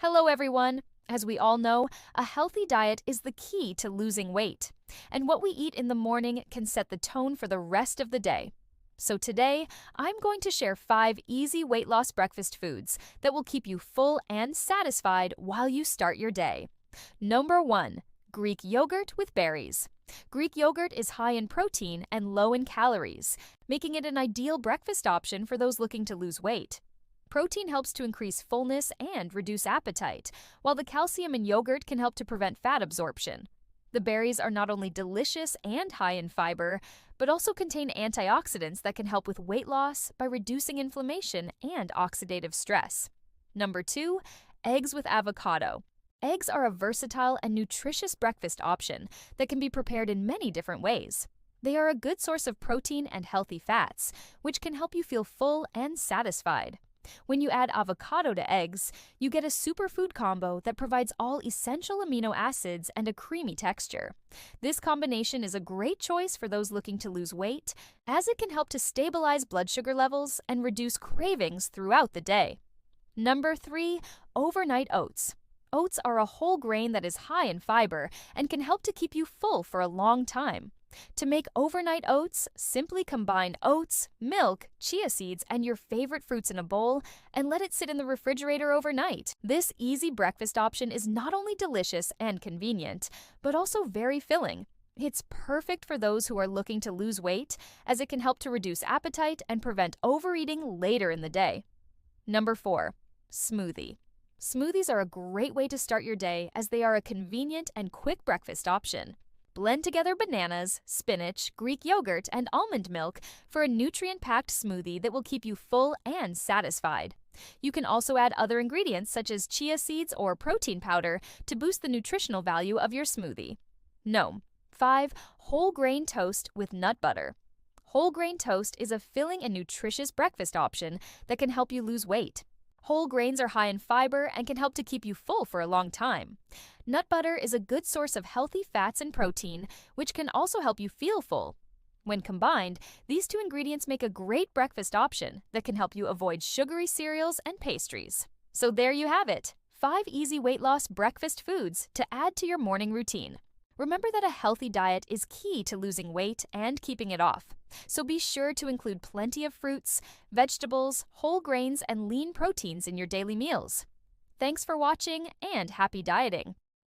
Hello, everyone. As we all know, a healthy diet is the key to losing weight. And what we eat in the morning can set the tone for the rest of the day. So today, I'm going to share 5 easy weight loss breakfast foods that will keep you full and satisfied while you start your day. Number 1. Greek yogurt with berries. Greek yogurt is high in protein and low in calories, making it an ideal breakfast option for those looking to lose weight. Protein helps to increase fullness and reduce appetite, while the calcium in yogurt can help to prevent fat absorption. The berries are not only delicious and high in fiber, but also contain antioxidants that can help with weight loss by reducing inflammation and oxidative stress. Number 2. Eggs with avocado. Eggs are a versatile and nutritious breakfast option that can be prepared in many different ways. They are a good source of protein and healthy fats, which can help you feel full and satisfied. When you add avocado to eggs, you get a superfood combo that provides all essential amino acids and a creamy texture. This combination is a great choice for those looking to lose weight, as it can help to stabilize blood sugar levels and reduce cravings throughout the day. Number 3. Overnight oats. Oats are a whole grain that is high in fiber and can help to keep you full for a long time. To make overnight oats, simply combine oats, milk, chia seeds, and your favorite fruits in a bowl and let it sit in the refrigerator overnight. This easy breakfast option is not only delicious and convenient, but also very filling. It's perfect for those who are looking to lose weight, as it can help to reduce appetite and prevent overeating later in the day. Number 4. Smoothie. Smoothies are a great way to start your day, as they are a convenient and quick breakfast option. Blend together bananas, spinach, Greek yogurt, and almond milk for a nutrient-packed smoothie that will keep you full and satisfied. You can also add other ingredients such as chia seeds or protein powder to boost the nutritional value of your smoothie. No. 5. Whole grain toast with nut butter. Whole grain toast is a filling and nutritious breakfast option that can help you lose weight. Whole grains are high in fiber and can help to keep you full for a long time. Nut butter is a good source of healthy fats and protein, which can also help you feel full. When combined, these 2 ingredients make a great breakfast option that can help you avoid sugary cereals and pastries. So there you have it, 5 easy weight loss breakfast foods to add to your morning routine. Remember that a healthy diet is key to losing weight and keeping it off. So be sure to include plenty of fruits, vegetables, whole grains, and lean proteins in your daily meals. Thanks for watching and happy dieting!